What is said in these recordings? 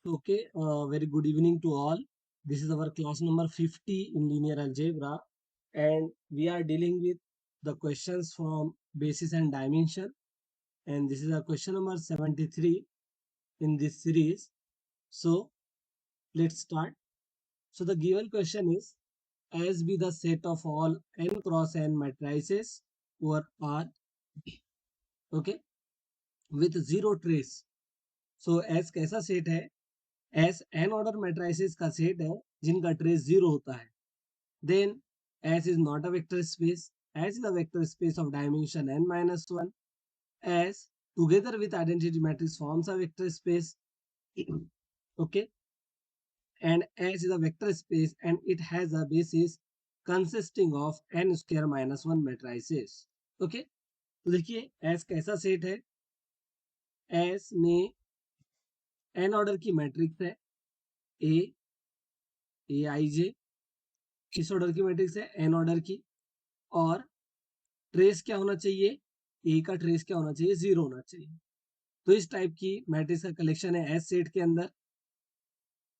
Okay, very good evening to all. This is our class number 50 in linear algebra, and we are dealing with the questions from basis and dimension. And this is our question number 73 in this series. So let's start. So the given question is, as be the set of all n cross n matrices over R, okay, with zero trace. So as कैसा set है? S N order matrices का set है जिनका trace zero होता है. Then S is not a vector space. S is a vector space of dimension n minus 1. S together with identity matrix forms a vector space. Okay. And S is a vector space and it has a basis consisting of n square minus 1 matrices. Okay. तो देखिए S कैसा set है? S में n order की matrix है A, Aij. किस order की matrix है? n ऑर्डर की. और ट्रेस क्या होना चाहिए? ए का ट्रेस क्या होना चाहिए? जीरो होना चाहिए. तो इस टाइप की मैट्रिक्स का कलेक्शन है एस सेट के अंदर.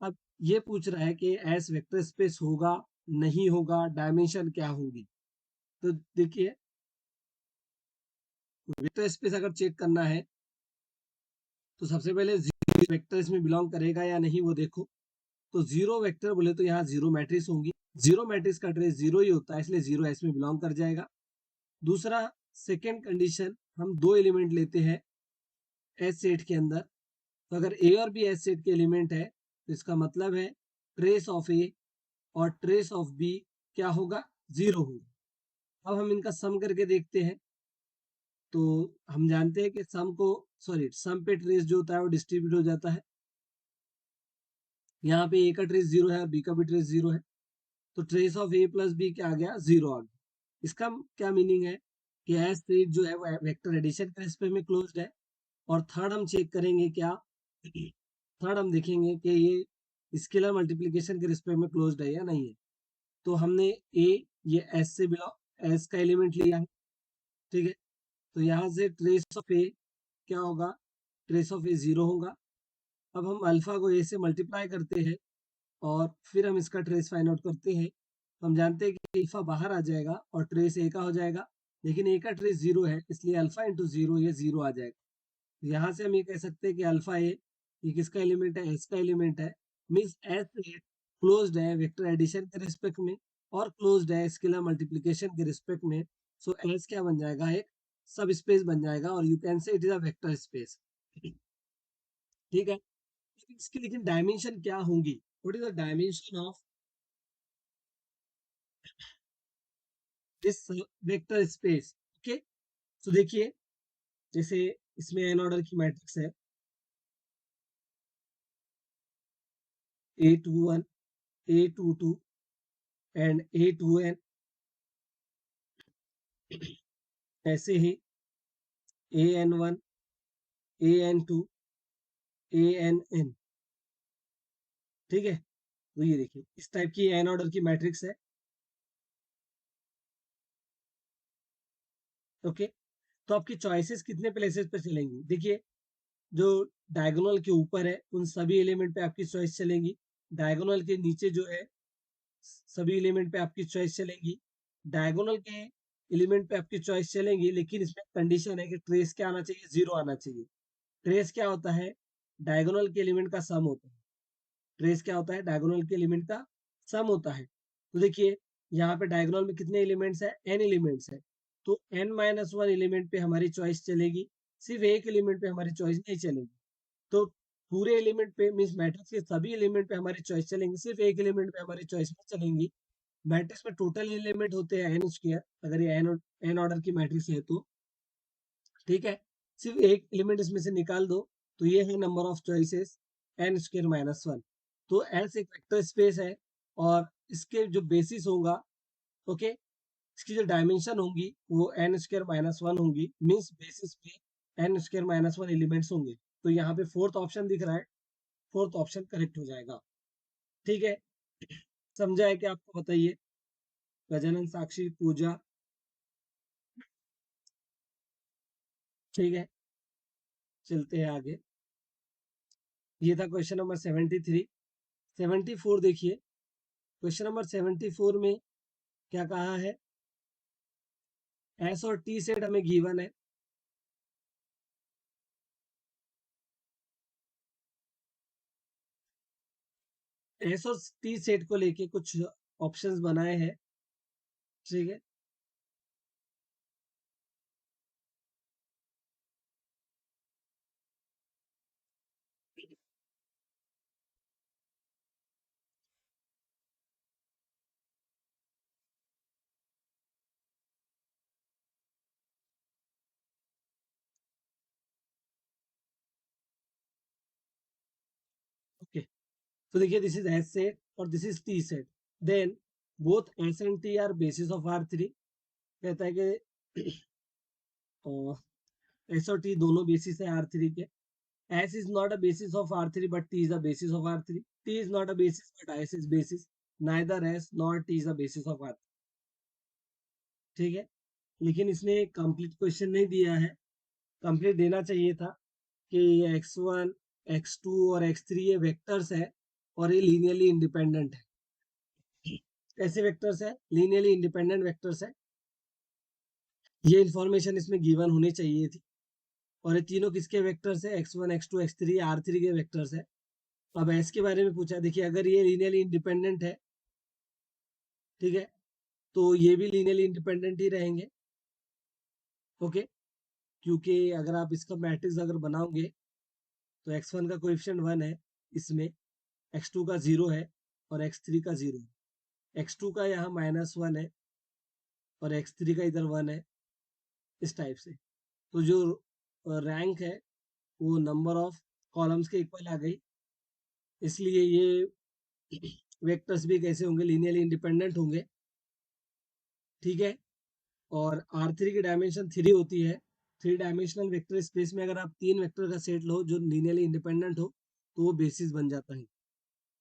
अब ये पूछ रहा है कि एस वेक्टर स्पेस होगा, नहीं होगा, डायमेंशन क्या होगी. तो देखिए, वेक्टर स्पेस अगर चेक करना है तो सबसे पहले जीरो वेक्टर इसमें बिलोंग करेगा या नहीं वो देखो. तो जीरो वेक्टर बोले तो यहाँ जीरो मैट्रिक्स होंगी. जीरो मैट्रिक्स का ट्रेस जीरो ही होता है, इसलिए जीरो एस में बिलोंग कर जाएगा. दूसरा, सेकेंड कंडीशन, हम दो एलिमेंट लेते हैं एस सेट के अंदर. तो अगर ए और बी एस सेट के एलिमेंट है तो इसका मतलब है ट्रेस ऑफ ए और ट्रेस ऑफ बी क्या होगा? जीरो होगा. अब हम इनका सम करके देखते हैं. तो हम जानते हैं कि सम पे ट्रेस जो होता है वो डिस्ट्रीब्यूट हो जाता है. यहाँ पे ए का ट्रेस जीरो है और बी का भी ट्रेस जीरो है. तो trace of A plus B क्या आ गया? जीरो आ गया. इसका क्या मीनिंग है कि एस सेट जो है वो वेक्टर एडिशन के रिस्पेक्ट में क्लोज्ड है. और थर्ड हम चेक करेंगे क्या? थर्ड हम देखेंगे कि ये स्केलर मल्टीप्लिकेशन के रिस्पेक्ट में क्लोज्ड है या नहीं है. तो हमने ए, ये एस से बिलोंग, एस का एलिमेंट लिया है. ठीक है. तो यहाँ से ट्रेस ऑफ ए क्या होगा? ट्रेस ऑफ ए जीरो होगा. अब हम अल्फा को ए से मल्टीप्लाई करते हैं और फिर हम इसका ट्रेस फाइंड आउट करते हैं. हम जानते हैं कि अल्फा बाहर आ जाएगा और ट्रेस ए का हो जाएगा, लेकिन ए का ट्रेस जीरो है, इसलिए अल्फा इंटू जीरो ये जीरो आ जाएगा. यहाँ से हम ये कह सकते हैं कि अल्फा ए ये किसका एलिमेंट है? एस का एलिमेंट है. मींस एस क्लोज्ड है वेक्टर एडिशन के रिस्पेक्ट में और क्लोज्ड है स्केलर मल्टीप्लिकेशन के रिस्पेक्ट में. सो एस क्या बन जाएगा? एक सब स्पेस बन जाएगा और you can say it is a vector space. ठीक है. इसकी लेकिन डायमेंशन क्या होंगी? What is the dimension of this vector space? Okay. तो देखिए, जैसे इसमें एन ऑर्डर की मैट्रिक्स है A21, A22 एंड A2n. ऐसे ही AN1, AN2, ANN. ठीक है. तो ये देखिए इस टाइप की एन ऑर्डर की मैट्रिक्स है. ओके. तो आपकी चॉइसेस कितने प्लेसेस पे चलेंगी? देखिए, जो डायगोनल के ऊपर है उन सभी एलिमेंट पे आपकी चॉइस चलेंगी. डायगोनल के नीचे जो है सभी एलिमेंट पे आपकी चॉइस चलेंगी. डायगोनल के एलिमेंट पे आपकी चॉइस चलेंगी, लेकिन इसमें कंडीशन है कि ट्रेस क्या आना चाहिए? जीरो आना चाहिए. ट्रेस क्या होता है? डायगोनल के एलिमेंट का सम होता है. ट्रेस क्या होता है? डायगोनल के एलिमेंट का सम होता है. तो देखिए, यहाँ पे डायगोनल में कितने एलिमेंट्स है? एन एलिमेंट्स है. तो एन माइनस वन एलिमेंट पे हमारी चॉइस चलेगी, सिर्फ एक एलिमेंट पे हमारी चॉइस नहीं चलेगी. तो पूरे एलिमेंट पे मीन्स मैट्रिक्स के सभी एलिमेंट पे हमारी चॉइस चलेंगी, सिर्फ एक एलिमेंट पे हमारी चॉइस नहीं चलेंगी. मैट्रिक्स में टोटल एलिमेंट होते हैं एन स्क्वायर, अगर ये एन ऑर्डर की मैट्रिक्स है तो. ठीक है. सिर्फ एक एलिमेंट इसमें से निकाल दो तो ये है number of choices N square minus one. तो एस एक वेक्टर स्पेस है और इसके जो बेसिस होगा, ओके, इसकी जो डायमेंशन होंगी वो एन स्क्वायर माइनस वन होंगी. मीन्स बेसिस पे n square minus one elements होंगे. तो यहाँ पे फोर्थ ऑप्शन दिख रहा है, फोर्थ ऑप्शन करेक्ट हो जाएगा. ठीक है. समझा है कि आपको? बताइए. गजानन, साक्षी, पूजा. ठीक है. चलते हैं आगे. ये था क्वेश्चन नंबर 73। 74 देखिए, क्वेश्चन नंबर 74 में क्या कहा है, एस और टी सेट हमें गिवन है। एस और टी सेट को लेके कुछ ऑप्शंस बनाए हैं, ठीक है। ओके, तो देखिए दिस इज एस सेट और this is T set, then both S and T are basis of R three. कहता है कि एस और टी दोनों बेसिस है आर थ्री के। S is not a basis of R3 but T is a basis of R3. T is not a basis but S is basis. Neither S nor T is a basis of R3. ठीक है, लेकिन इसने complete question नहीं दिया है। Complete देना चाहिए था कि ये x1, x2 और x3 ये वेक्टर्स है और ये लीनियरली इंडिपेंडेंट है। ऐसे वेक्टर्स है, लीनियरली इंडिपेंडेंट वेक्टर्स है। ये इंफॉर्मेशन इसमें गिवन होनी चाहिए थी। और ये तीनों किसके वेक्टर्स है, x1, x2, x3 R3 के वेक्टर्स है। अब एस के बारे में पूछा, देखिए अगर ये लीनियरली इंडिपेंडेंट है, ठीक है, तो ये भी लीनियरली इंडिपेंडेंट ही रहेंगे। ओके, क्योंकि अगर आप इसका मैट्रिक्स अगर बनाओगे तो x1 का कोएफिशिएंट 1 है इसमें, x2 का 0 है और x3 का 0 है। x2 का यहाँ -1 है और x3 का इधर 1 है, इस टाइप से। तो जो रैंक है वो नंबर ऑफ कॉलम्स के इक्वल आ गई, इसलिए ये वेक्टर्स भी कैसे होंगे, लीनियरली इंडिपेंडेंट होंगे। ठीक है, और R3 की डायमेंशन 3 होती है। 3 डायमेंशनल वेक्टर स्पेस में अगर आप 3 वेक्टर का सेट लो जो लीनियरली इंडिपेंडेंट हो तो वो बेसिस बन जाता है।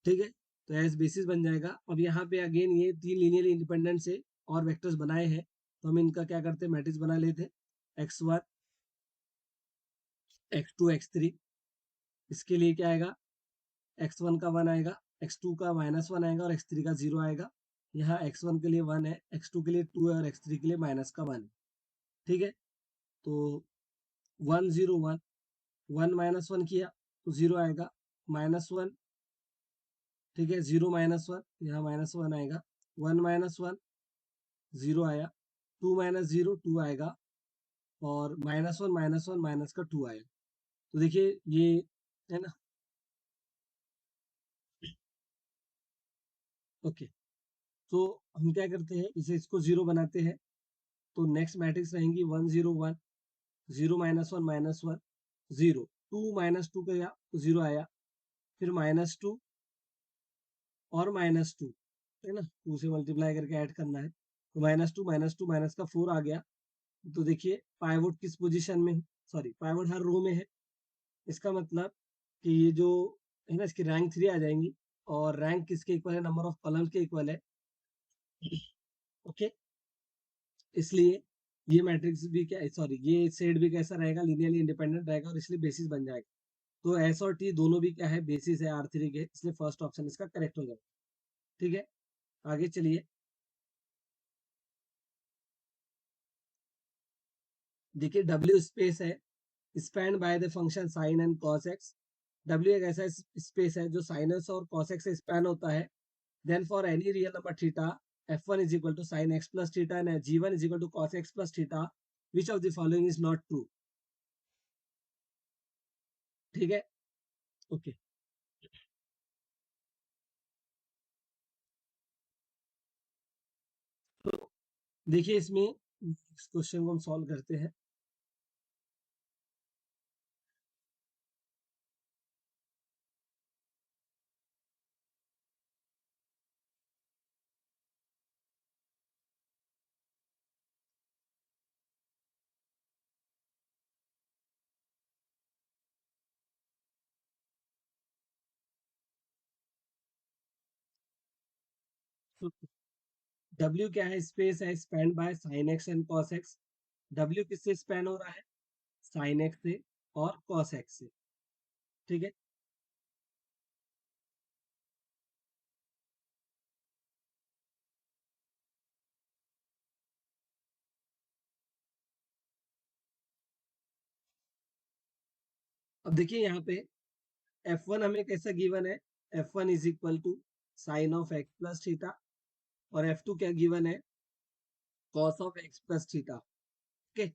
ठीक है, तो एस बेसिस बन जाएगा। अब यहाँ पे अगेन ये 3 लीनियरली इंडिपेंडेंट से और वेक्टर्स बनाए हैं, तो हम इनका क्या करते हैं, मैट्रिक्स बना लेते हैं। x1, x2, x3। इसके लिए क्या आएगा, x1 का 1 आएगा, x2 का -1 आएगा और x3 का 0 आएगा। यहाँ x1 के लिए 1 है, x2 के लिए 2 है और x3 के लिए -1 है। ठीक है, तो 1 0 1, 1 -1 किया तो 0 आएगा, -1। ठीक है, 0 -1, यहाँ -1 आएगा, 1 -1 0 आया, 2 -0 2 आएगा और -1 -1 माइनस का 2 आएगा। तो देखिए ये है ना। ओके, तो हम क्या करते हैं, इसे इसको 0 बनाते हैं, तो नेक्स्ट मैट्रिक्स रहेंगी 1 0 1, 0 -1 -1 0, 2 -2 गया तो 0 आया, फिर -2 और -2, है ना, 2 से मल्टीप्लाई करके ऐड करना है, तो -2 माइनस का 4 आ गया। तो देखिए पाइवोट किस पोजीशन में है, सॉरी पाइवोट हर रो में है। इसका मतलब कि ये जो है ना, इसकी रैंक 3 आ जाएंगी और रैंक किसके इक्वल है, नंबर ऑफ कॉलम्स के इक्वल है। ओके, इसलिए ये मैट्रिक्स भी क्या, सॉरी ये सेट भी कैसा रहेगा, लीनियरली इंडिपेंडेंट रहेगा और इसलिए बेसिस बन जाएगा। तो एस और टी दोनों भी क्या है, बेसिस है R3 के, इसलिए फर्स्ट ऑप्शन इसका करेक्ट हो जाएगा। ठीक है, आगे चलिए। देखिए W स्पेस है span by the function sine and cos x। W एक ऐसा स्पेस है जो साइनस और cos x से स्पैन होता है। Then for any real number theta f1 is equal to sine x plus theta and g1 is equal to cos x plus theta, which of the following is not true. ठीक है, okay, तो देखिए इसमें इस question को हम solve करते हैं। तो W क्या है, स्पेस है span by sine x and cos x। W किससे स्पैन हो रहा है, साइन x से और cos x से। ठीक है, अब देखिए यहाँ पे F1 हमें कैसा गिवन है, F1 is equal to sine of x plus theta, और F2 क्या गिवन है, cos of x plus theta. Okay,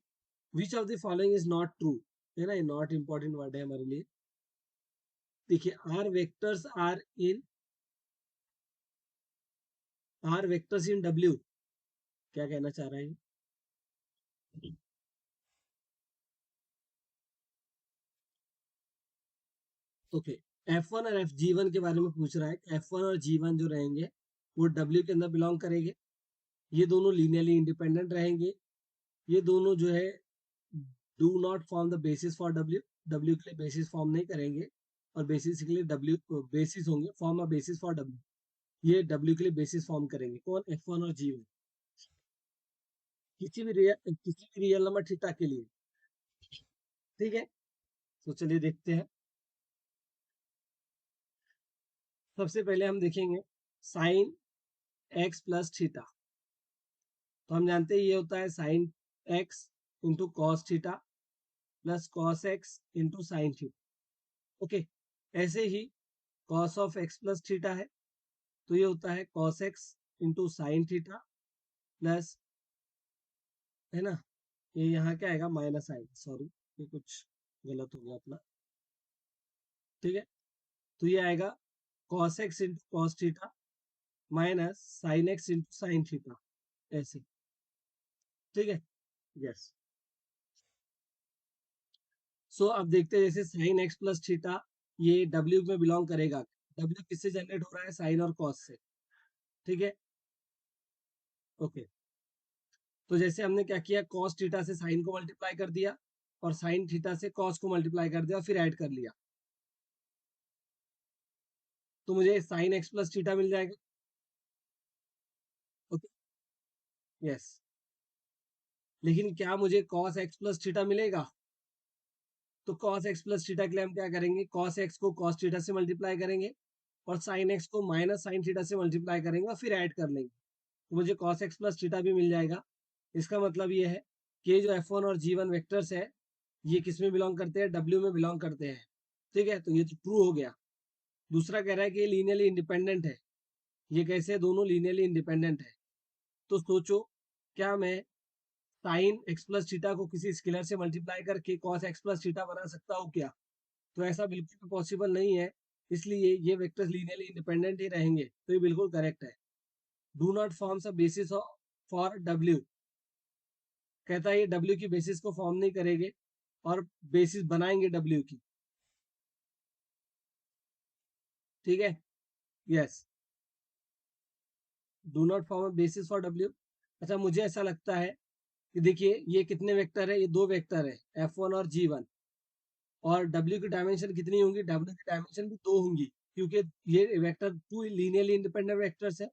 which of the following is not true, है ना, ये नॉट इंपॉर्टेंट वर्ड है हमारे लिए। देखिए आर वेक्टर्स इन डब्ल्यू, क्या कहना चाह रहे हैं? ओके, F1 और FG1 के बारे में पूछ रहा है। F1 और G1 जो रहेंगे वो डब्ल्यू के अंदर बिलोंग करेंगे, ये दोनों लीनियरली इंडिपेंडेंट रहेंगे, ये दोनों जो है do not form the basis for W, W के लिए बेसिस फॉर्म नहीं करेंगे, और बेसिस के लिए डब्ल्यू बेसिस होंगे, form a basis for W, ये डब्ल्यू के लिए बेसिस फॉर्म करेंगे। कौन? F1 और G1, किसी भी रियल नंबर थीटा के लिए। ठीक है, तो चलिए देखते हैं। सबसे पहले हम देखेंगे साइन एक्स प्लस थीटा। तो हम जानते हैं ये होता है sine x into cos theta plus cos x into sine theta. Okay, ऐसे ही cos of x plus theta है, तो ये होता है cos x into sine theta plus, है ना, ये यहाँ क्या आएगा, माइनस आएगा, सॉरी ये कुछ गलत हो गया अपना। ठीक है, तो ये आएगा cos x into cos theta minus sign x into sine theta, ऐसे। ठीक है, यस। सो अब देखते हैं, जैसे साइन एक्स प्लस थीटा ये डब्ल्यू में बिलोंग करेगा। डब्ल्यू किससे जनरेट हो रहा है? साइन और कॉस से। ठीक है, ओके। तो जैसे हमने क्या किया, कॉस थीटा से साइन को मल्टीप्लाई कर दिया, और साइन थीटा से कॉस को मल्टीप्लाई कर दिया, और फिर ऐड कर लिया, तो मुझे साइन एक्स प्लस थीटा मिल जाएगा। Okay, yes. लेकिन क्या मुझे कॉस एक्स प्लस थीटा मिलेगा? तो कॉस एक्स प्लस थीटा के लिए हम क्या करेंगे, कॉस एक्स को कॉस थीटा से मल्टीप्लाई करेंगे, और साइन एक्स को माइनस साइन थीटा से मल्टीप्लाई करेंगे, और फिर ऐड कर लेंगे, तो मुझे cos x प्लस थीटा भी मिल जाएगा। इसका मतलब ये है कि ये जो F1 और G1 वेक्टर्स है, ये किस में बिलोंग करते हैं? W में बिलोंग करते हैं। ठीक है, तो ये तो ट्रू हो गया। दूसरा कह रहा है कि ये लीनियरली इंडिपेंडेंट है। ये कैसे है? दोनों लीनियरली इंडिपेंडेंट है। तो सोचो, क्या मैं साइन एक्स प्लस थीटा को किसी स्केलर से मल्टीप्लाई करके cos x प्लस थीटा बना सकता हूँ क्या? तो ऐसा बिल्कुल भी पॉसिबल नहीं है। इसलिए ये वेक्टर्स लीनियरली इंडिपेंडेंट ही रहेंगे, तो ये बिल्कुल करेक्ट है। Do not forms a basis for W, कहता है ये डब्ल्यू की बेसिस को फॉर्म नहीं करेंगे, और बेसिस बनाएंगे डब्ल्यू की। ठीक है, yes, do not form a basis for W. अच्छा, मुझे ऐसा लगता है कि देखिए ये कितने वेक्टर है, ये दो वेक्टर है, F1 और G1, और डब्ल्यू की डायमेंशन कितनी होंगी? डब्ल्यू की डायमेंशन भी दो होंगी, क्योंकि ये vector two linearly independent vectors है,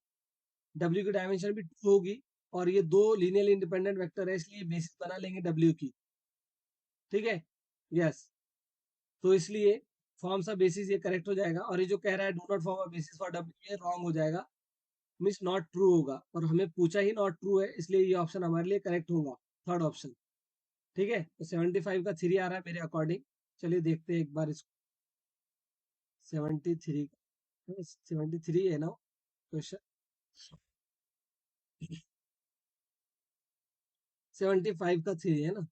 डब्ल्यू की डायमेंशन भी टू होगी, और ये दो लीनियरली इंडिपेंडेंट वेक्टर है, इसलिए बेसिस बना लेंगे डब्ल्यू की। ठीक है, यस। तो इसलिए फॉर्म सा बेसिस ये करेक्ट हो जाएगा, और ये जो कह रहा है do not form a basis for W, ये रॉन्ग हो जाएगा, मीन्स नॉट ट्रू होगा, और हमें पूछा ही नॉट ट्रू है, इसलिए ये ऑप्शन हमारे लिए करेक्ट होगा, थर्ड ऑप्शन। ठीक है, तो 75 का 3 आ रहा है मेरे अकॉर्डिंग। चलिए देखते हैं एक बार इसको। 73, 73 है ना क्वेश्चन? 75 का 3 है ना,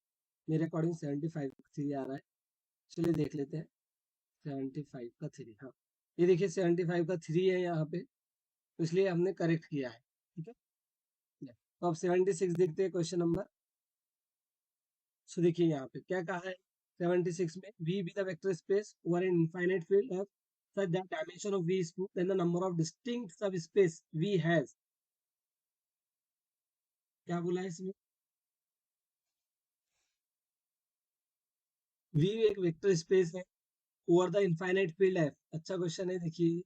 मेरे अकॉर्डिंग 75 का 3 आ रहा है। चलिए देख लेते हैं। 75 का 3, हाँ, ये देखिए 75 का 3 है यहाँ पे, तो इसलिए हमने करेक्ट किया है। ठीक है, तो अब 76 देखते हैं क्वेश्चन नंबर। सो देखिए यहाँ पे क्या कहा है 76 में, V be the vector space over an infinite field of such that dimension of V is 2, then the number of distinct subspace V has। क्या बोला है इसमें? V एक वेक्टर स्पेस है ओवर द इनफाइनाइट फील्ड है। अच्छा question है, देखिए।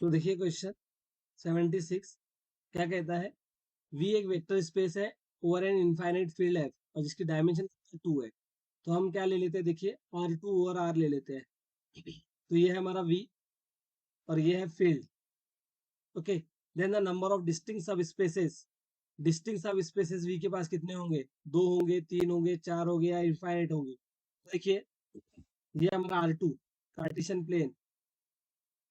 तो देखिए क्वेश्चन 76, क्या कहता है, वी एक वेक्टर स्पेस है ओवर एन इनफाइनाइट फील्ड है और जिसकी डायमेंशन 2 है। तो हम क्या ले लेते हैं, देखिए R2 ओवर R ले लेते हैं। तो ये है हमारा V और ये है field. Okay, then the number of distinct sub spaces, distinct sub spaces V के पास कितने होंगे, 2 होंगे, 3 होंगे, 4 होंगे या इनफाइनाइट होंगे। तो देखिए ये हमारा R2 कार्टेशियन प्लेन।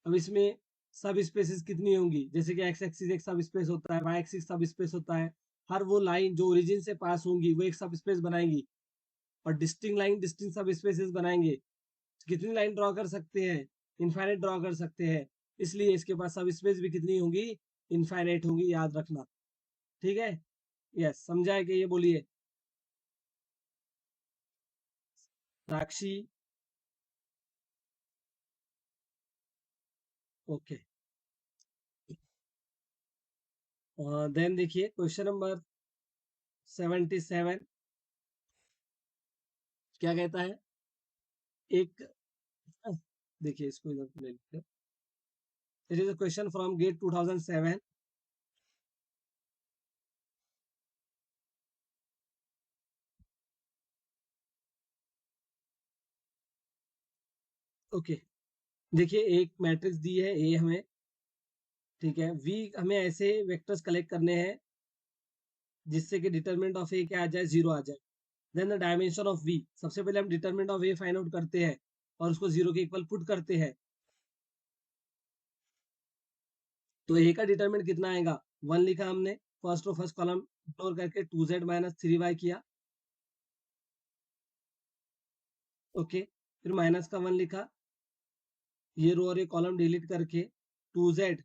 अब इसमें सब स्पेसेस कितनी होंगी, जैसे कि एक्स एक्सिस एक सब स्पेस होता है, वाई एक्सिस सब स्पेस होता है। हर वो लाइन जो ओरिजिन से पास होंगी वो एक सब स्पेस बनाएंगी और distinct line distinct sub spaces बनाएंगे। कितनी लाइन ड्रॉ कर सकते हैं, इनफाइनाइट ड्रॉ कर सकते हैं। इसलिए इसके पास सब स्पेस भी कितनी होंगी, इनफाइनाइट होंगी, याद रखना। ठीक है, यस, समझा है कि, ये बोलिए साक्षी। ओके, देन देखिए क्वेश्चन नंबर 77 क्या कहता है। एक, देखिए इसको इधर ले लेते हैं। It is a question from GATE 2007। Okay, देखिए एक मैट्रिक्स दी है ए हमें, ठीक है, वी हमें ऐसे वेक्टर्स कलेक्ट करने हैं जिससे कि डिटरमिनेंट ऑफ ए क्या आ जाए, 0 आ जाए। Then the dimension of V, सबसे पहले हम determinant of A find out करते हैं और उसको 0 के इक्वल पुट करते हैं। तो ए का डिटरमिनेंट कितना आएगा, 1 लिखा हमने, फर्स्ट और फर्स्ट कॉलम इग्नोर करके 2z माइनस 3y किया। ओके, फिर माइनस का 1 लिखा, ये रो और ये कॉलम डिलीट करके 2z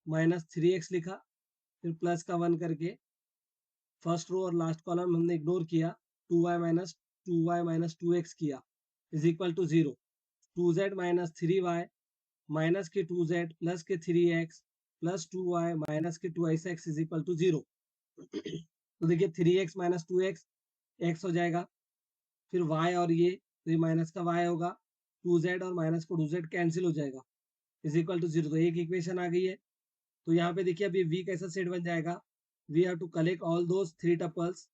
माइनस 3x लिखा, फिर प्लस का 1 करके फर्स्ट रो और लास्ट कॉलम हमने इग्नोर किया, 2y माइनस 2x किया, is equal to 0। 2z minus 3y minus के 2z प्लस के 3x प्लस 2y माइनस के 2x इज इक्वल टू 0। तो देखिए 3x माइनस 2x x हो जाएगा, फिर y और ये माइनस का y होगा, 2z और माइनस को 2z कैंसिल हो जाएगा, इज इक्वल टू 0। तो एक इक्वेशन आ गई है। तो यहाँ पे देखिए अभी v कैसा सेट बन जाएगा, we have to collect all those 3 tuples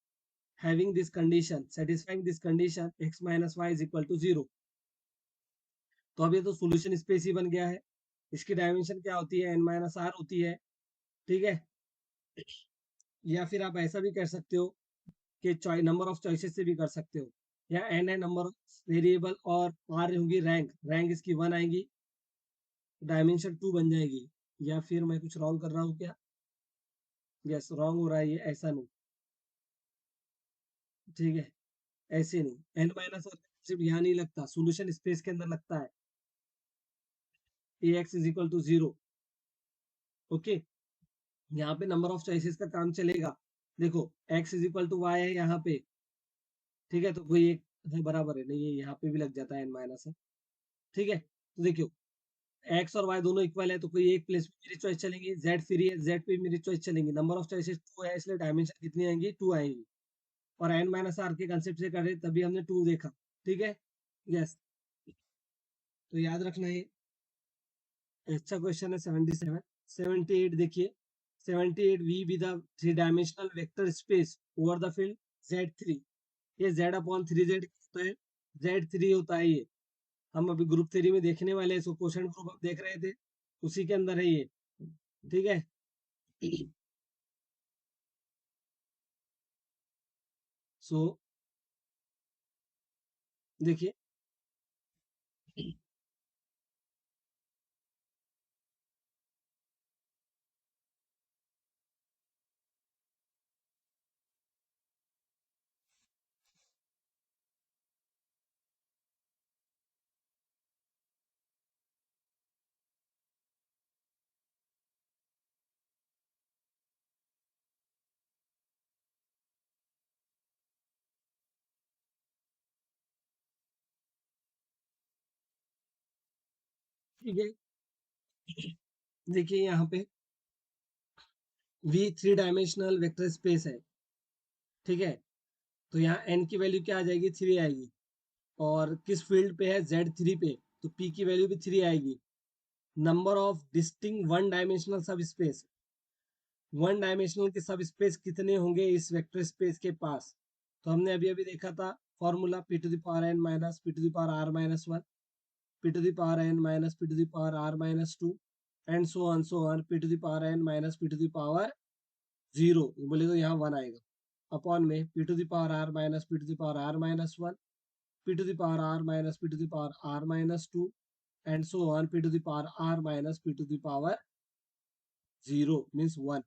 having this condition, satisfying this condition, x minus y is equal to 0। तो अब ये तो सॉल्यूशन स्पेस ही बन गया है। इसकी डायमेंशन क्या होती है, n माइनस आर होती है। ठीक है, या फिर आप ऐसा भी कर सकते हो कि नंबर ऑफ चॉइसेस से भी कर सकते हो, या n है नंबर ऑफ वेरिएबल और r होगी रैंक, रैंक इसकी 1 आएगी, डायमेंशन 2 बन जाएगी। या फिर मैं कुछ रॉन्ग कर रहा हूँ क्या, यस रॉन्ग हो रहा है ये, ऐसा नहीं, ठीक है, ऐसे नहीं, n माइनस आर सिर्फ यहाँ नहीं लगता, सॉल्यूशन स्पेस के अंदर लगता है, ax is equal to 0। Okay, यहाँ पे नंबर ऑफ चॉइसेस का काम चलेगा। देखो x is equal to y है यहाँ पे, ठीक है, तो कोई एक है बराबर है, नहीं है यहाँ पे भी लग जाता है n माइनस है। ठीक है, तो देखियो x और y दोनों इक्वल है, तो कोई एक प्लेस पे मेरी चॉइस चलेंगी, z फ्री है, z पे मेरी चॉइस चलेंगी, नंबर ऑफ चॉइसेस 2 है इसलिए डायमेंशन कितनी आएंगी, 2 आएंगी। और n माइनस आर के कंसेप्ट से करे तभी हमने 2 देखा। ठीक है, यस, तो याद रखना ये अच्छा क्वेश्चन है। 77 78 देखिए, 78 V with three dimensional vector space over the field Z3। ये Z अपॉन 3Z होता है, Z3 होता है ये, हम अभी ग्रुप थ्री में देखने वाले हैं, इसको क्वेश्चन ग्रुप आप देख रहे थे, उसी के अंदर है ये। ठीक है, सो देखिए, ठीक है, देखिए यहाँ पे V three dimensional vector space है। ठीक है, तो यहाँ n की वैल्यू क्या आ जाएगी, 3 आएगी, और किस फील्ड पे है, Z3 पे, तो P की वैल्यू भी 3 आएगी। Number of distinct one dimensional sub space, one dimensional के सब स्पेस कितने होंगे इस वेक्टर स्पेस के पास। तो हमने अभी अभी देखा था formula p to the power n minus p to the power r minus 1, p to the power n minus p to the power r minus 2 and so on p to the power n minus p to the power 0 बोले तो यहाँ 1 आएगा upon में p to the power r minus p to the power r minus 1, p to the power r minus p to the power r minus 2 and so on p to the power r minus p to the power 0 means 1।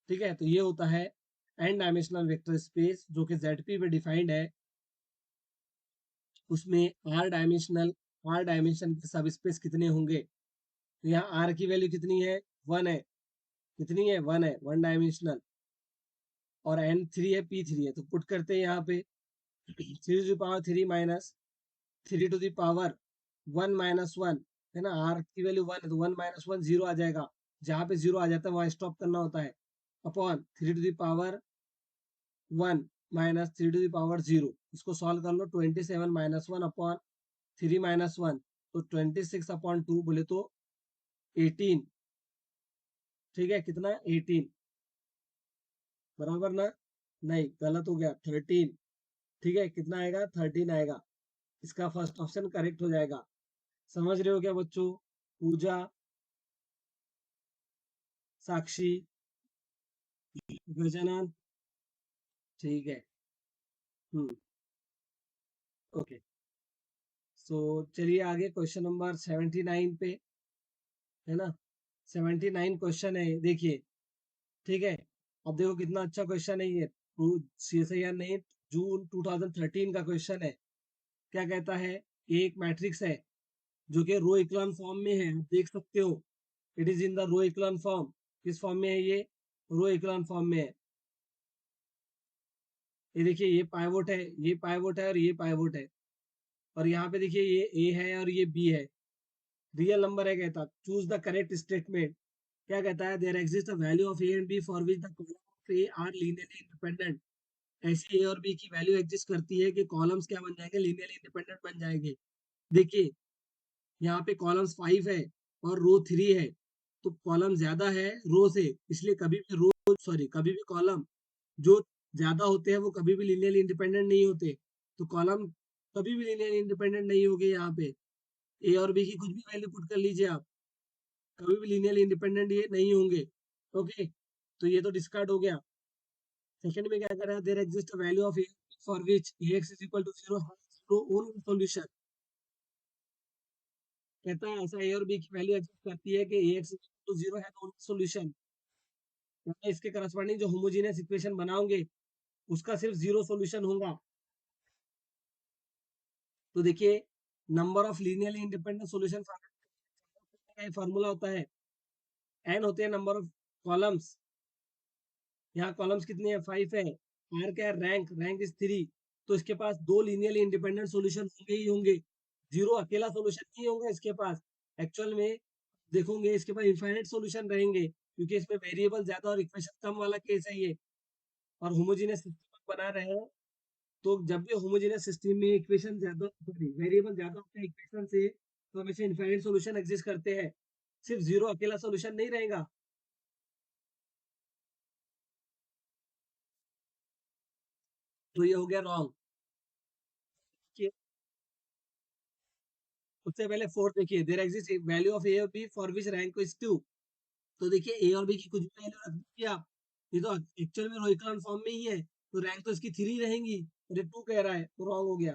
ठीक है, तो ये होता है n dimensional vector space जो कि ZP में defined है। उसमें r डायमेंशन के सब स्पेस कितने होंगे। तो यहाँ r की वैल्यू कितनी है 1 है, कितनी है 1 है, वन डायमेंशनल, और n 3 है p 3 है, तो पुट करते हैं यहाँ पे 3 to power 3 minus 3 to the power 1 minus 1 है ना। r की वैल्यू 1 है तो 1 माइनस 1 0 आ जाएगा, जहां पे 0 आ जाता है वहां स्टॉप करना होता है, upon 3 to the power 1 minus 3 to the power 0। इसको सॉल्व कर लो, 27 माइनस 1 अपॉन 3 माइनस 1 तो 26 अपॉन 2 बोले तो 18। ठीक है, कितना 18 बराबर ना, नहीं गलत हो गया 13। ठीक है, कितना आएगा 13 आएगा, इसका फर्स्ट ऑप्शन करेक्ट हो जाएगा। समझ रहे हो क्या बच्चों। पूजा, साक्षी, गजानन, ठीक है। हम्म, ओके। सो चलिए आगे क्वेश्चन नंबर 79 पे, है ना। 79 क्वेश्चन है, देखिए। ठीक है, अब देखो कितना अच्छा क्वेश्चन है ये, CSIR नहीं, जून 2013 का क्वेश्चन है। क्या कहता है, एक मैट्रिक्स है जो कि रो इक्लान फॉर्म में है, आप देख सकते हो। It is in the row echelon form. किस फॉर्म में है ये, रो इक्लान फॉर्म में है। ये देखिए, ये पाइवोट है, ये पाइवोट है और ये पाइवोट है, और यहाँ पे देखिए ये ए है और ये बी है, रियल नंबर है। कहता चूज द करेक्ट स्टेटमेंट। क्या कहता है, there exist a value of A and B for which the column of A are linearly independent. ऐसी ए और बी की वैल्यू एग्जिस्ट करती है कि कॉलम्स क्या बन जाएंगे, लीनियरली इंडिपेंडेंट बन जाएंगे। देखिए यहाँ पे कॉलम्स 5 है और रो 3 है, तो कॉलम ज्यादा है रो से, इसलिए कभी भी रो, सॉरी, कभी भी कॉलम जो ज्यादा होते हैं वो कभी भी लीनियरली इंडिपेंडेंट नहीं होते। तो कॉलम कभी भी लीनियरली इंडिपेंडेंट नहीं होंगे। यहाँ पे ए और बी की कुछ भी वैल्यू पुट कर लीजिए आप, कभी भी लीनियरली इंडिपेंडेंट ये नहीं होंगे। ओके, तो ये तो डिस्कार्ड हो गया। सेकंड में क्या कर रहा है, there exist a value of A for which ax is equal to 0 has no own solution। कहता है ऐसा ए और बी की वैल्यू एग्जिस्ट करती है कि ax is equal to 0 है ओन सॉल्यूशन। इसके करस्पॉन्डिंग जो होमोजेनियस इक्वेशन बनाओगे उसका सिर्फ जीरो सॉल्यूशन होगा। तो देखिए, number of linearly independent solution formula होता है, एन होते हैं नंबर ऑफ कॉलम्स। यहाँ कॉलम्स कितने हैं, 5 है। आर क्या है, रैंक, रैंक इज 3। तो इसके पास दो लीनियरली इंडिपेंडेंट सॉल्यूशन होंगे ही होंगे, जीरो अकेला सॉल्यूशन नहीं होगा इसके पास। एक्चुअल में देखोगे इसके पास इनफाइनाइट सॉल्यूशन रहेंगे, क्योंकि इसमें वेरिएबल ज्यादा और इक्वेशन कम वाला केस है ये, और होमोजेनियस सिस्टम बना रहे हैं। तो जब भी होमोजेनियस सिस्टम में इक्वेशन ज्यादा, सॉरी, वेरिएबल ज्यादा होते हैं इक्वेशन से, तो हमेशा इनफाइनाइट सॉल्यूशन एग्जिस्ट करते हैं, सिर्फ जीरो अकेला सॉल्यूशन नहीं रहेगा। तो ये हो गया रॉन्ग। उससे पहले फोर्थ देखिए, there exist value of A और B for which rank is 2। तो देखिए ए और बी की कुछ भी वैल्यू रख दीजिए आप, ये तो एक्चुअल में रो इक्वेशन फॉर्म में ही है, तो रैंक तो इसकी 3 रहेंगी, और ये 2 कह रहा है, तो रॉन्ग हो गया।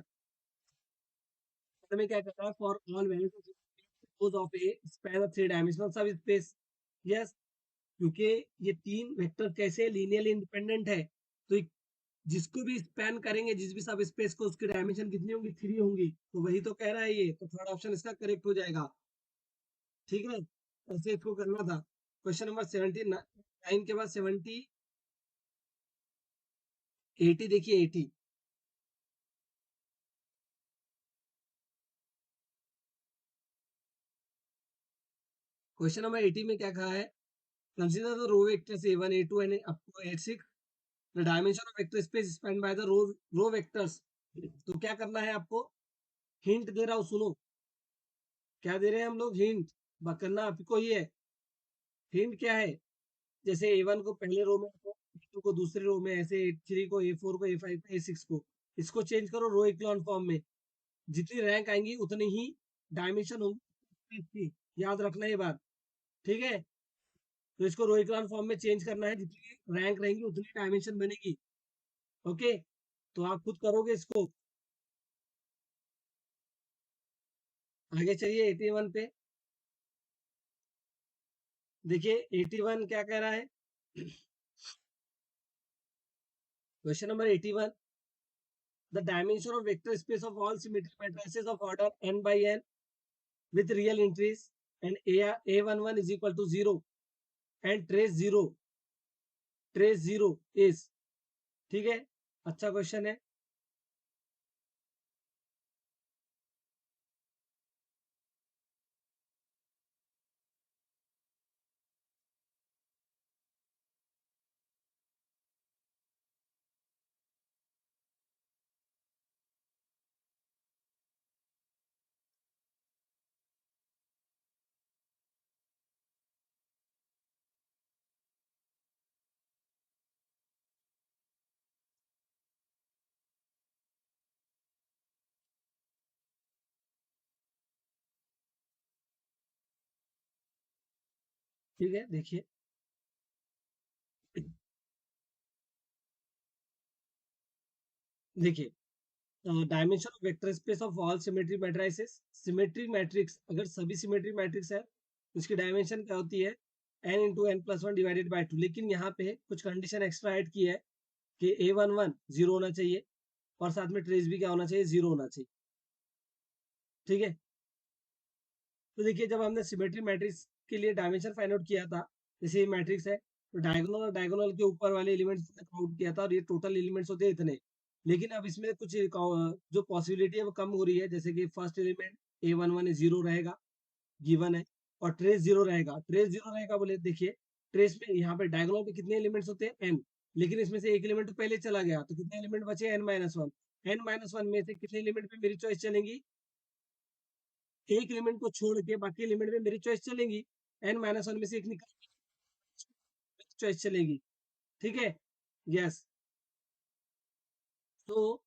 तो में क्या कहता है, for all values of A span three dimensional sub space. Yes, क्योंकि ये तीन वेक्टर कैसे लीनियरली इंडिपेंडेंट है, तो जिसको भी स्पैन करेंगे, जिस भी सब स्पेस को, उसकी डायमेंशन कितनी होंगी, 3 होंगी। तो वही तो कह रहा है ये, तो थर्ड ऑप्शन इसका करेक्ट हो जाएगा। ठीक है, ऐसे इसको करना था। क्वेश्चन नंबर 79 के बाद 80 देखिए, 80 क्वेश्चन नंबर 80 में क्या कहा है, consider the row vectors a1 a2 and up to a6, the dimension of vector space span by the row vectors. तो क्या करना है आपको, हिंट दे रहा हूँ सुनो, क्या दे रहे हैं हम लोग, हिंट करना आपको ही है। हिंट क्या है, जैसे A1 को पहले रो में रखो, A2 को दूसरी रो में, ऐसे A3 को, A4 को, A5 को, A6 को, इसको चेंज करो रो इक्लॉन फॉर्म में। जितनी रैंक आएंगी उतनी ही डायमेंशन होगी इसकी, याद रखना ये बात, ठीक है। तो इसको रो इक्लॉन फॉर्म में चेंज करना है, जितनी रैंक रहेंगी उतनी डायमेंशन बनेगी। ओके, तो आप खुद करोगे इसको। आगे चलिए 81 पे। देखिए 81 क्या कह रहा है। Question number 81, the dimension of vector space of all symmetric matrices of order n by n with real entries and a11 is equal to 0 and trace 0 is, ठीक है। अच्छा क्वेश्चन है। ठीक है, देखिए देखिए dimension of vector space of all symmetric matrices, symmetric matrix अगर सभी सिमेट्रिक मैट्रिक्स है तो उसकी डायमेंशन क्या होती है, n into n plus one divided by two. लेकिन यहाँ पे कुछ कंडीशन एक्स्ट्रा ऐड की है कि A11 जीरो होना चाहिए और साथ में ट्रेस भी क्या होना चाहिए, जीरो होना चाहिए, ठीक है। तो देखिए जब हमने सिमेट्रिक मैट्रिक्स के लिए डायमेंशन फाइंड आउट किया था, जैसे ये मैट्रिक्स है तो डायगोनल और डायगोनल के ऊपर वाले एलिमेंट्स काउंट किया था और ये टोटल एलिमेंट्स होते हैं इतने। लेकिन अब इसमें कुछ जो पॉसिबिलिटी है वो कम हो रही है, जैसे कि फर्स्ट एलिमेंट A11 जीरो रहेगा, गिवन है, और ट्रेस जीरो रहेगा। ट्रेस जीरो रहेगा बोले, देखिए ट्रेस में यहाँ पे डायगोनल पे कितने एलिमेंट्स होते हैं, n, लेकिन इसमें से एक एलिमेंट तो पहले चला गया, तो कितने एलिमेंट बचे, n-1। n-1 में से कितने एलिमेंट पे मेरी चॉइस चलेंगी, एक एलिमेंट को छोड़ के बाकी एलिमेंट में मेरी चॉइस चलेंगी। n-1 में से एक निकाल चॉइस चलेगी, ठीक है। यस, तो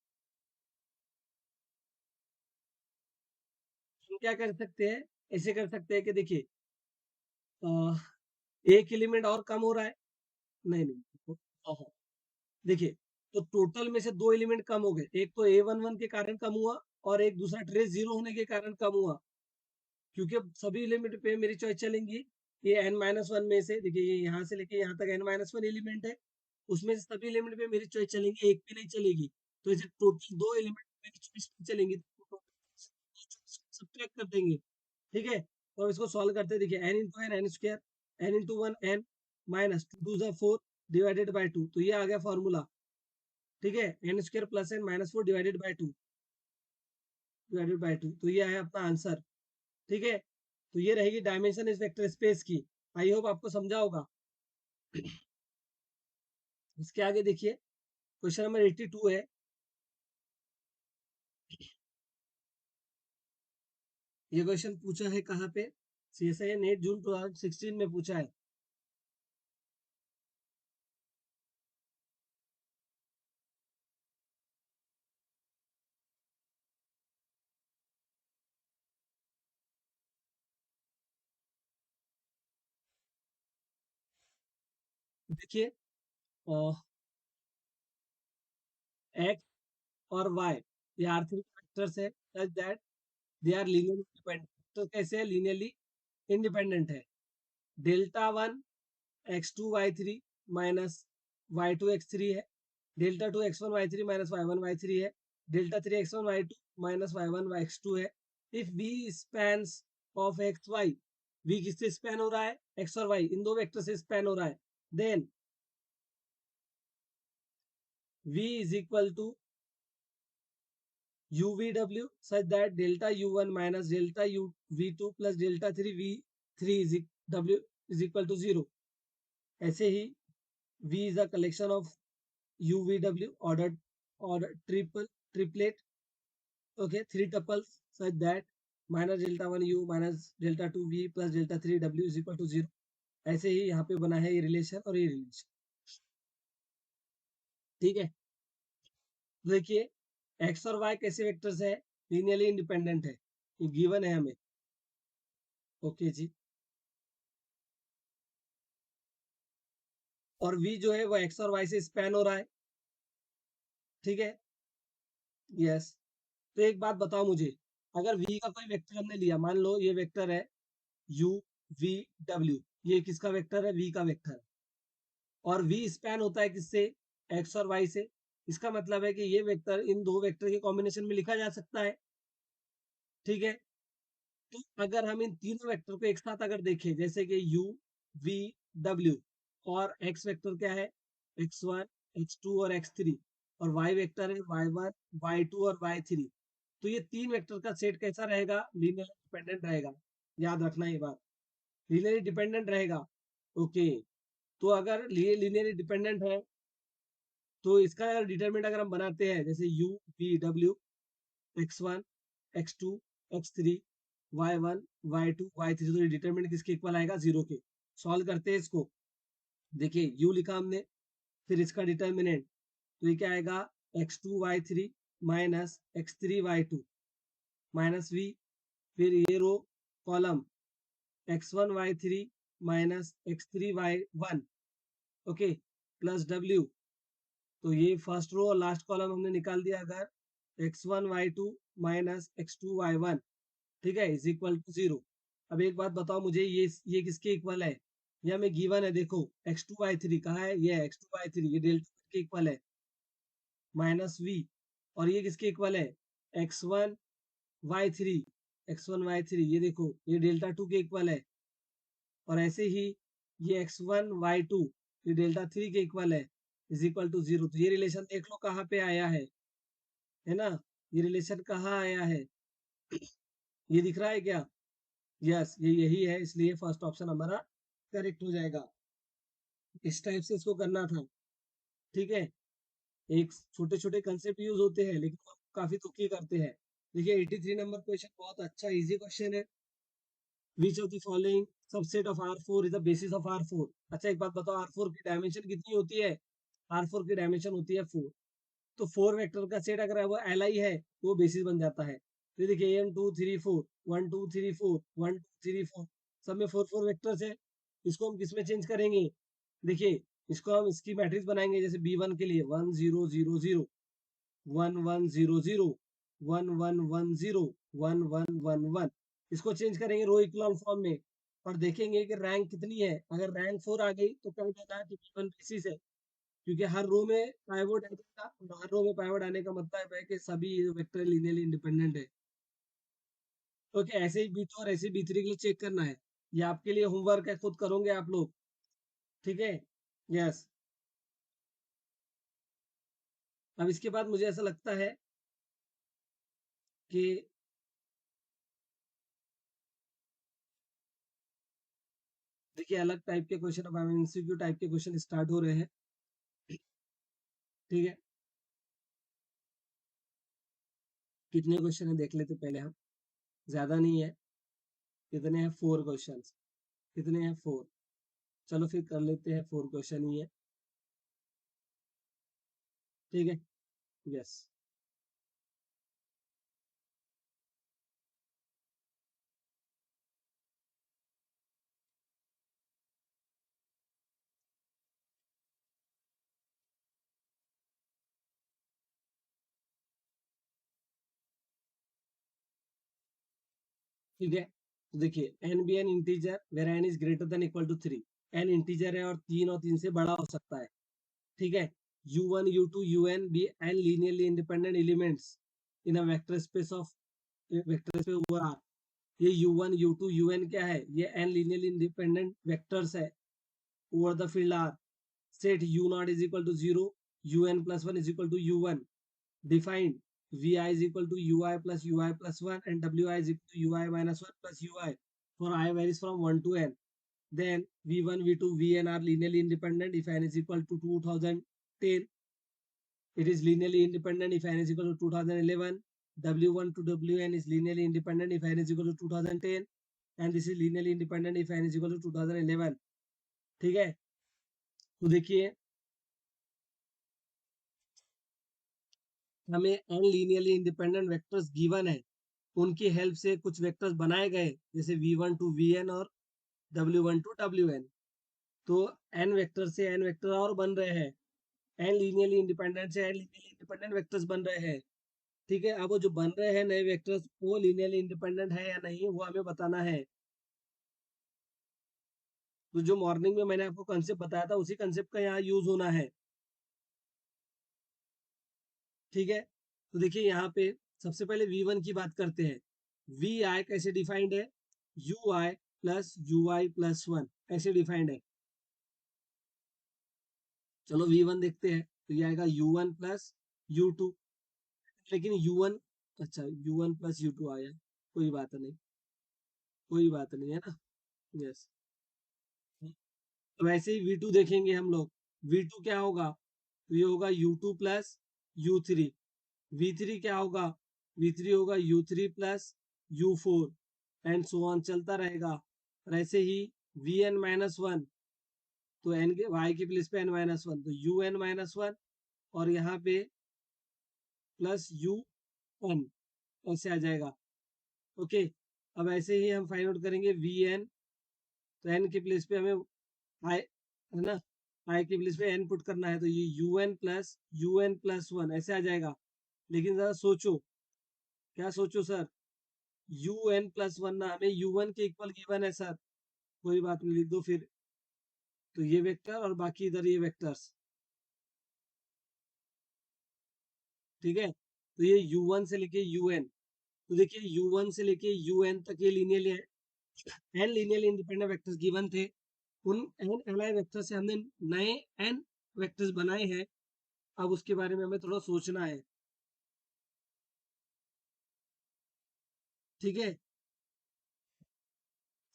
हम क्या कर सकते हैं, ऐसे कर सकते हैं कि देखिए एक एलिमेंट और कम हो रहा है, नहीं नहीं, हाँ हाँ, देखिए तो टोटल में से दो एलिमेंट कम हो गए, एक तो A11 के कारण कम हुआ और एक दूसरा ट्रेस जीरो होने के कारण कम हुआ, क्योंकि अब सभी एलिमेंट पे मेरी चॉइस चलेंगी। ये n-1 में से देखिए, ये यहाँ से लेके यहाँ तक n-1 एलिमेंट है, उसमें से सभी एलिमेंट पे मेरी चॉइस चलेंगी, एक पे नहीं चलेगी। तो ऐसे टोटल दो एलिमेंट मेरी चॉइस पे चलेंगी, तो सब्ट्रैक्ट कर देंगे, ठीक है। तो इसको सॉल्व करते हैं, देखिए n into n n square, n into one n, minus two two four divided by two, तो ये आ गया फॉर्मूला, ठीक है। N square plus n minus four divided by two, तो ये है अपना आंसर, ठीक है। तो ये रहेगी डायमेंशन इस वेक्टर स्पेस की। आई होप आपको समझा होगा। इसके आगे देखिए क्वेश्चन नंबर 82 है। ये क्वेश्चन पूछा है कहाँ पे, सीएसआई नेट जून 2016 में पूछा है। देखिए एक्स और वाई ये आर थ्री फैक्टर्स है such that they are linearly independent. तो कैसे है, लीनियरली इंडिपेंडेंट है। Delta one x two y three minus y two x three है, delta two x one y three minus y one y three है, delta three x one y two minus y one y x two है। If b spans of x y, we किससे span हो रहा है, x और Y इन दो vector से span हो रहा है, then v is equal to UVW such that delta U1 minus delta U V2 plus delta 3 V3 is W is equal to 0. ऐसे ही V is a collection of UVW ordered triplet, okay, three tuples such that minus delta 1 U minus delta 2 V plus delta 3 W is equal to 0. ऐसे ही यहाँ पे बना है ये relation और ये relation. ठीक है, तो देखिए एक्स और वाई कैसे वेक्टर्स है, लीनियरली इंडिपेंडेंट है, ये गिवन है हमें। ओके जी, और वी जो है वो एक्स और वाई से स्पैन हो रहा है। ठीक है, यस। तो एक बात बताओ मुझे, अगर वी का कोई वेक्टर हमने लिया, मान लो ये वेक्टर है यू वी डब्ल्यू, ये किसका वेक्टर है, वी का वेक्टर है, और वी स्पैन होता है किससे, एक्स और वाई से। इसका मतलब है कि ये वेक्टर इन दो वेक्टर के कॉम्बिनेशन में लिखा जा सकता है। ठीक है, तो अगर हम इन तीनों वेक्टर को एक साथ अगर देखें, जैसे कि u v w, और x वेक्टर क्या है, x1 x2 और x3, और y वेक्टर है y1 y2 और y3, तो ये तीन वेक्टर का सेट कैसा रहेगा, लीनियरली डिपेंडेंट रहेगा। याद रखना ये बात, लीनियरली डिपेंडेंट रहेगा। ओके, तो अगर ये लीनियरली डिपेंडेंट है, तो इसका अगर डिटरमिनेंट अगर हम बनाते हैं, जैसे u v w x1 x2 x3 y1 y2 y3, तो डिटरमिनेंट किसके इक्वल आएगा, जीरो के। सॉल्व करते हैं इसको, देखिए u लिखा हमने, फिर इसका डिटरमिनेंट, तो ये क्या आएगा, x2 y3 minus x3 y2 minus v, फिर ये row column x1 y3 minus x3 y1, okay, plus w, तो ये फर्स्ट रो और लास्ट कॉलम हमने निकाल दिया, अगर x1 y2 minus x2 y1, ठीक है, इज इक्वल टू जीरो। अब एक बात बताओ मुझे, ये किसके इक्वल है, ये हमें गिवन है, देखो x2 y3 कहाँ है, ये x2 y3, ये डेल्टा के इक्वल है, माइनस v, और ये किसके इक्वल है, x1 y3, x1 y3, ये देखो ये डेल्टा 2 के इक्वल है, और ऐसे ही ये x1 y2, ये डेल्टा 3 के इक्वल है, इज इक्वल टू जीरो। तो ये रिलेशन देख लो कहाँ पे आया है ना, ये रिलेशन कहाँ आया है, ये दिख रहा है क्या, यस, ये यही है, इसलिए फर्स्ट ऑप्शन हमारा करेक्ट हो जाएगा। इस टाइप से इसको करना था। ठीक है, एक छोटे छोटे कंसेप्ट यूज होते हैं, लेकिन वो काफी तुक्की करते हैं। देखिए 83 नंबर क्वेश्चन बहुत अच्छा इजी क्वेश्चन है। विच of the following subset of R4 is the basis of R4। अच्छा एक बात बताओ, R4 की डायमेंशन कितनी होती है, R4 की डायमेंशन होती है 4। तो 4 वेक्टर का सेट अगर वो Li है, तो वो बेसिस बन जाता है। तो देखिए 1 2 3 4, 1 2 3 4, 1 2 3 4, सब में 4 4 वेक्टर्स है। इसको हम किसमें चेंज करेंगे, देखिए इसको हम इसकी मैट्रिक्स बनाएंगे, जैसे B1 के लिए 1 0 0 0, 1 1 0 0, 1 1 1 0, 1 1 1 1, इसको चेंज करेंगे रो इक्लोन फॉर्म में, और देखेंगे कि रैंक कितनी है। अगर रैंक 4 आ गई तो कह देना है कि B1 बेसिस है, क्योंकि हर रो में पाइवोट आएगा, और हर रो में पाइवोट आने का मतलब है कि सभी वेक्टर लीनियरली इंडिपेंडेंट है। ओके, ऐसे ही B2 और ऐसे B3 के लिए चेक करना है, ये आपके लिए होमवर्क है, खुद करोगे आप लोग। ठीक है, यस। अब इसके बाद मुझे ऐसा लगता है कि देखिए अलग टाइप के क्वेश्चन, अब एमसीक्यू टाइप के क्वेश्चन स्टार्ट हो रहे हैं। ठीक है, कितने क्वेश्चन है देख लेते पहले हम, ज्यादा नहीं है, कितने हैं, 4 क्वेश्चन, कितने हैं 4, चलो फिर कर लेते हैं, 4 क्वेश्चन ही है। ठीक है, यस। ठीक है, तो देखिए n be an integer where n is greater than equal to 3, n integer है और 3 से बड़ा हो सकता है। ठीक है, u1 u2 un be n linearly independent elements in a vector space of vector space over R. ये u1 u2 un क्या है, ये n linearly independent vectors है over the field R. Set u0 is equal to 0, un plus 1 is equal to u1, defined vi is equal to ui plus 1 and wi is equal to ui minus 1 plus ui for I varies from 1 to n. Then v1 v2 vn are linearly independent if n is equal to 2010. It is linearly independent if n is equal to 2011. W1 to Wn is linearly independent if n is equal to 2010. And this is linearly independent if n is equal to 2011. ठीक है, तो देखिए हमें n linearly independent vectors given है, उनकी help से कुछ vectors बनाए गए जैसे v1 टू vn और w1 टू wn। तो n वेक्टर से n वेक्टर और बन रहे हैं, एन लीनियरली इंडिपेंडेंट से एन लीनियरली इंडिपेंडेंट वेक्टर्स बन रहे हैं। ठीक है, अब वो जो बन रहे हैं नए वेक्टर्स वो लीनियरली इंडिपेंडेंट है या नहीं वो हमें बताना है। तो जो मॉर्निंग में मैंने आपको कंसेप्ट बताया था उसी कंसेप्ट का यहाँ यूज होना है। ठीक है, तो देखिए यहाँ पे सबसे पहले v1 की बात करते हैं। vi कैसे डिफाइंड है, ui plus ui plus one ऐसे डिफाइंड है। चलो v1 देखते हैं, तो ये आएगा u1 प्लस u2, लेकिन u1, अच्छा u1 प्लस u2 आया, कोई बात नहीं, कोई बात नहीं है ना। यस, तो वैसे ही v2 देखेंगे हम लोग, v2 क्या होगा, तो ये होगा u2 प्लस u3। v3 क्या होगा, v3 होगा u3 plus u4 and so on चलता रहेगा। और ऐसे ही vn माइनस वन, तो n के y की प्लेस पे n माइनस वन, तो un माइनस वन और यहाँ पे प्लस un ऐसे आ जाएगा। ओके, अब ऐसे ही हम फाइंड आउट करेंगे vn, तो n की प्लेस पे हमें i है ना, i की प्लेस पे n पुट करना है, तो ये un प्लस वन ऐसे आ जाएगा। लेकिन जरा सोचो, क्या सोचो सर, un प्लस वन ना हमें un के इक्वल गिवन है सर, कोई बात नहीं लिख दो फिर, तो ये वेक्टर और बाकी इधर ये वेक्टर्स। ठीक है, तो ये u1 से लेके un, तो देखिए u1 से लेके un तक ये linearly n linearly independent vectors given थे। उन एन एलाइन वेक्टर से हमने नए एन वेक्टर्स बनाए हैं। अब उसके बारे में हमें थोड़ा सोचना है। ठीक है,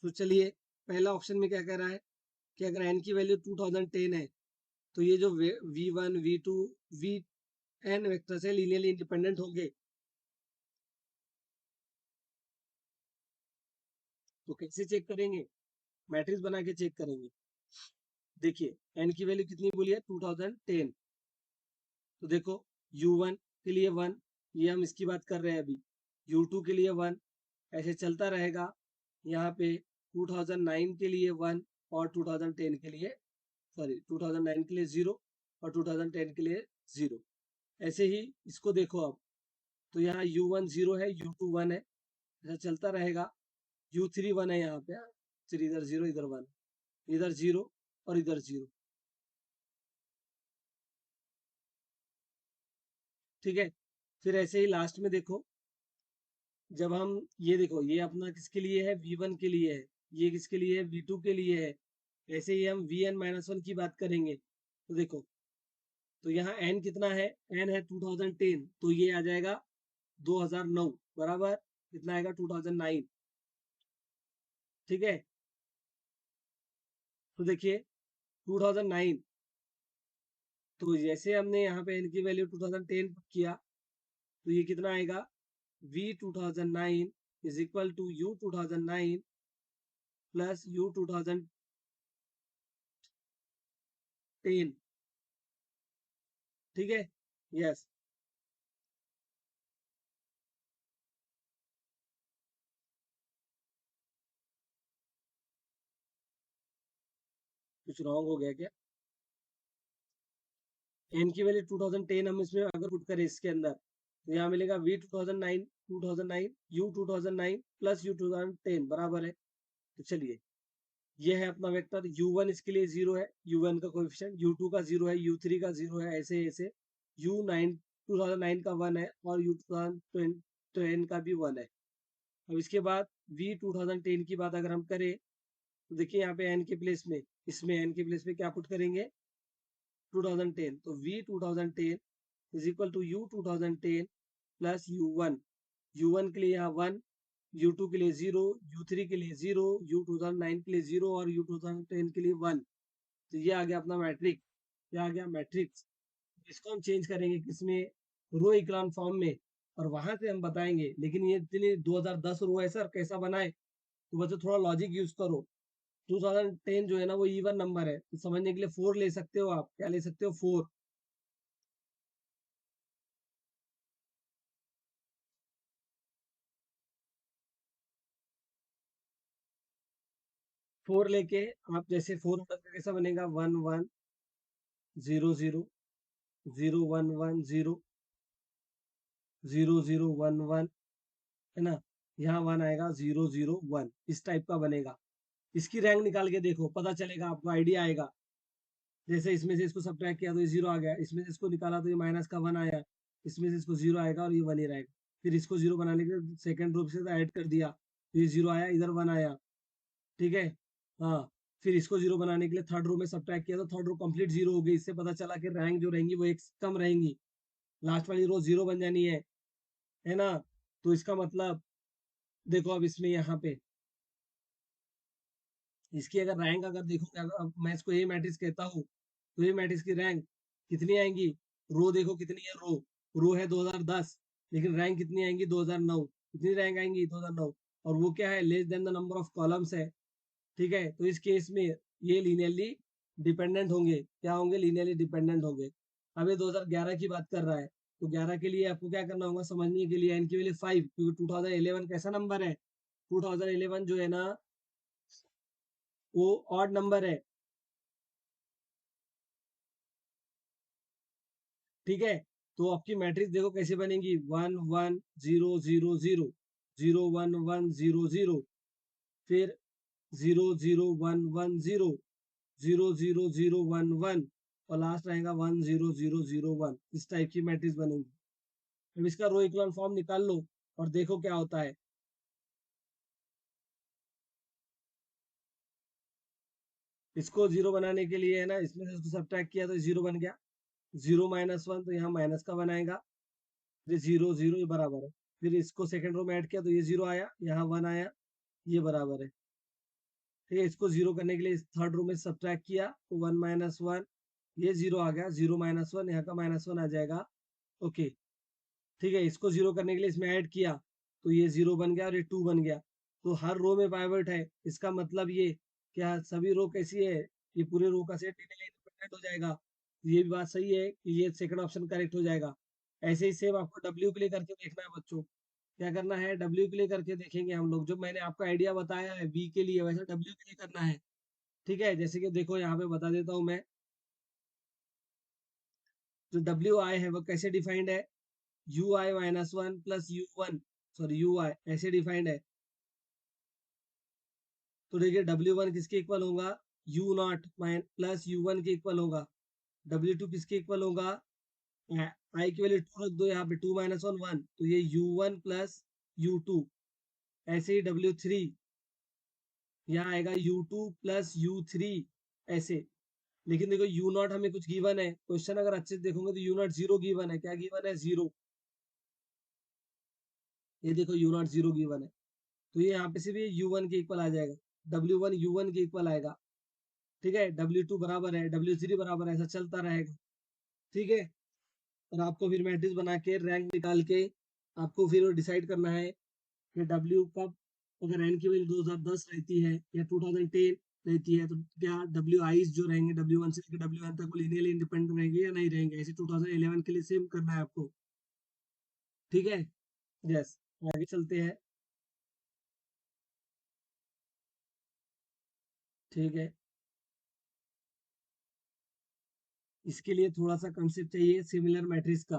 तो चलिए पहला ऑप्शन में क्या कह रहा है कि अगर एन की वैल्यू 2010 है तो ये जो v1 v2 V n vectors है लीनियरली इंडिपेंडेंट होंगे। तो कैसे चेक करेंगे, मैट्रिक्स बना के चेक करेंगे। देखिए एन की वैल्यू कितनी बोली है, 2010, तो देखो u1 के लिए 1, ये हम इसकी बात कर रहे हैं अभी, u2 के लिए 1, ऐसे चलता रहेगा। यहाँ पे 2009 के लिए 1 और 2010 के लिए, सॉरी 2009 के लिए 0 और 2010 के लिए 0। ऐसे ही इसको देखो अब, तो यहाँ u1 0 है, u2 1 है, ऐसा चलता रहेगा। u3 1 है यहाँ पे, फिर इधर 0 इधर 1, इधर 0 और इधर 0। ठीक है, फिर ऐसे ही लास्ट में देखो, जब हम ये देखो ये अपना किसके लिए है, v1 के लिए है, ये किसके लिए है, v2 के लिए है। ऐसे ही हम vn माइनस वन की बात करेंगे, तो देखो, तो यहाँ n कितना है, n है 2010, तो ये आ जाएगा 2009 बराबर, कितना आएगा 2009। ठीक है, तो देखिए 2009, तो जैसे हमने यहाँ पे n की वैल्यू 2010 किया, तो ये कितना आएगा, v 2009 is equal to u 2009 plus u 2010। ठीक है, यस, कुछ रॉन्ग हो गया क्या, एन की वैल्यू 2010 हम इसमें अगर पुट करें इसके अंदर, तो यहाँ मिलेगा v 2009 u 2009 प्लस u 2010 बराबर है। तो चलिए ये है अपना वेक्टर u1, इसके लिए 0 है, u1 का कोएफिशिएंट, u2 का 0 है, u3 का 0 है, ऐसे ऐसे u9 2009 का 1 है और u 2010 का भी 1 है। अब इसके बाद v 2010 की बात अगर हम करें, तो देखिए यहाँ पे n के प्लेस में, इसमें n के प्लेस में क्या पुट करेंगे, 2010, तो v 2010 is equal to u 2010 plus u1, u1 के लिए यहाँ 1, u2 के लिए 0, u3 के लिए 0, u 2009 के लिए 0 और u 2010 के लिए 1। तो ये आ गया अपना मैट्रिक्स, क्या आ गया मैट्रिक्स। इसको हम चेंज करेंगे किसमें, रो इक्लान फॉर्म में, और वहां से हम बताएंगे। लेकिन ये इतनी 2010 रो है सर, कैसा बनाए, तो बच्चों थोड़ा लॉजिक यूज करो। 2010 जो है ना वो इवन नंबर है, तो समझने के लिए 4 ले सकते हो आप। क्या ले सकते हो? 4। 4 लेके आप जैसे 4 कैसा बनेगा? 1 1 0 0 0 1 1 0 0 0 1 1, है ना? यहाँ 1 आएगा, 0 0 1, इस टाइप का बनेगा। इसकी रैंक निकाल के देखो, पता चलेगा आपको, आइडिया आएगा। जैसे इसमें से इसको सब्ट्रैक्ट किया तो ये 0 आ गया, इसमें से इसको निकाला तो ये माइनस का 1 आया, इसमें से इसको 0 आएगा और ये 1 ही रहेगा। फिर इसको 0 बनाने के लिए सेकंड रूप से ऐड कर दिया, तो ये 0 आया, इधर 1 आया। ठीक है? हाँ। फिर इसको 0 बनाने के लिए थर्ड रो में सब्ट्रैक्ट किया तो थर्ड रो कंप्लीट 0 हो गई। इससे पता चला कि रैंक जो रहेंगी वो एक कम रहेंगी, लास्ट वाली रो 0 बन जानी है ना? तो इसका मतलब देखो, अब इसमें यहाँ पे इसकी अगर रैंक अगर देखोगे, अगर अब मैं इसको ए मैट्रिक्स कहता हूँ, तो ए मैट्रिक्स की रैंक कितनी आएंगी? रो देखो कितनी है, रो है 2010, लेकिन रैंक कितनी आएंगी? 2009। कितनी रैंक आएंगी? 2009। और वो क्या है? Less than the number of columns है। ठीक है? तो इस केस में ये लीनियरली डिपेंडेंट होंगे। क्या होंगे? लीनियरली डिपेंडेंट होंगे। अब ये 2011 की बात कर रहा है, तो 11 के लिए आपको क्या करना होगा समझने के लिए? इनकी वैल्यू 5, क्योंकि 2011 कैसा नंबर है? 2011 जो है ना वो ऑड नंबर है। ठीक है? तो आपकी मैट्रिक्स देखो कैसे बनेगी? 1 1 0 0 0 0 1 1 0 0, फिर 0 0 1 1 0 0 0 0 1 1, और लास्ट रहेगा 1 0 0 0 1। इस टाइप की मैट्रिक्स बनेगी। अब इसका रो इक्वल फॉर्म निकाल लो और देखो क्या होता है। इसको 0 बनाने के लिए है ना, इसमें से इसको सब्ट्रैक्ट किया तो 0 बन गया। 0 माइनस 1, तो यहाँ माइनस का 1 आएगा। ये 0 0 ये बराबर है। फिर इसको सेकंड रो में ऐड किया तो ये 0 आया, यहाँ 1 आया, ये बराबर है। ठीक है? इसको 0 करने के लिए थर्ड रो में सब्ट्रैक्ट किया तो 1 माइनस 1, ये 0 आ गया, 0 माइनस 1, यहाँ का माइनस 1 आ जाएगा। ओके। ठीक है? इसको 0 करने के लिए इसमें ऐड किया तो ये 0 बन गया और ये 2 बन गया। तो हर रो में पाइवट है। इसका मतलब ये क्या सभी रो कैसी है? ये पूरे रो का सेट लिनियरली इंडिपेंडेंट हो जाएगा। ये भी बात सही है कि ये सेकंड ऑप्शन करेक्ट हो जाएगा। ऐसे ही सेम आपको डब्ल्यू के लिए करके देखना है बच्चों। क्या करना है? डब्ल्यू के लिए करके देखेंगे हम लोग। जो मैंने आपको आइडिया बताया है बी के लिए, वैसे डब्ल्यू के लिए करना है। ठीक है? जैसे कि देखो यहाँ पे बता देता हूँ मैं। जो डब्ल्यू आई है वो कैसे डिफाइंड है? U i minus 1 plus u 1, sorry u i, ऐसे डिफाइंड है। तो देखिए डब्ल्यू वन किसके इक्वल होगा? U not plus u one के इक्वल होगा। डब्ल्यू टू किसके इक्वल होगा? आई की वैल्यू 2 रख दो यहाँ पे, 2 माइनस 1 1, तो ये U one plus U two. ऐसे ही डब्ल्यू थ्री, यहाँ आएगा U two plus U three, ऐसे। लेकिन देखो यू नॉट हमें कुछ गिवन है, क्वेश्चन अगर अच्छे से देखोगे तो यू नॉट 0 गिवन है। क्या गिवन है? 0। ये देखो यू नॉट 0 गिवन है, तो ये यहाँ पे से भी यू वन के इक्वल आ जाएगा। डब्ल्यू वन यू वन के इक्वल आएगा। ठीक है? डब्ल्यू टू बराबर है, डब्ल्यू थ्री बराबर है, ऐसा चलता रहेगा। ठीक है? और आपको फिर मैट्रिक्स बना के रैंक निकाल के आपको फिर डिसाइड करना है कि डब्ल्यू कब, अगर एन की वैल्यू 2010 रहती है या 2010 रहती है, तो क्या डब्ल्यू आईज जो रहेंगे डब्ल्यू वन से लेकर डब्ल्यू एन तक वो लीनियरली इंडिपेंडेंट रहेंगे या नहीं रहेंगे? ऐसे 2011 के लिए सेम करना है आपको। ठीक है? यस। आगे चलते हैं। ठीक है? इसके लिए थोड़ा सा कंसेप्ट चाहिए सिमिलर मैट्रिक्स का,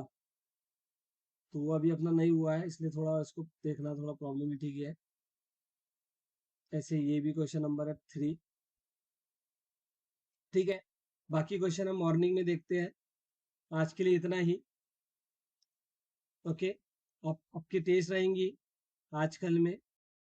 तो वो अभी अपना नहीं हुआ है, इसलिए थोड़ा इसको देखना थोड़ा प्रॉब्लमेटिक है। ऐसे ये भी क्वेश्चन नंबर है 3। ठीक है? बाकी क्वेश्चन हम मॉर्निंग में देखते हैं। आज के लिए इतना ही। ओके? आप आपकी टेस्ट रहेंगी आज कल में।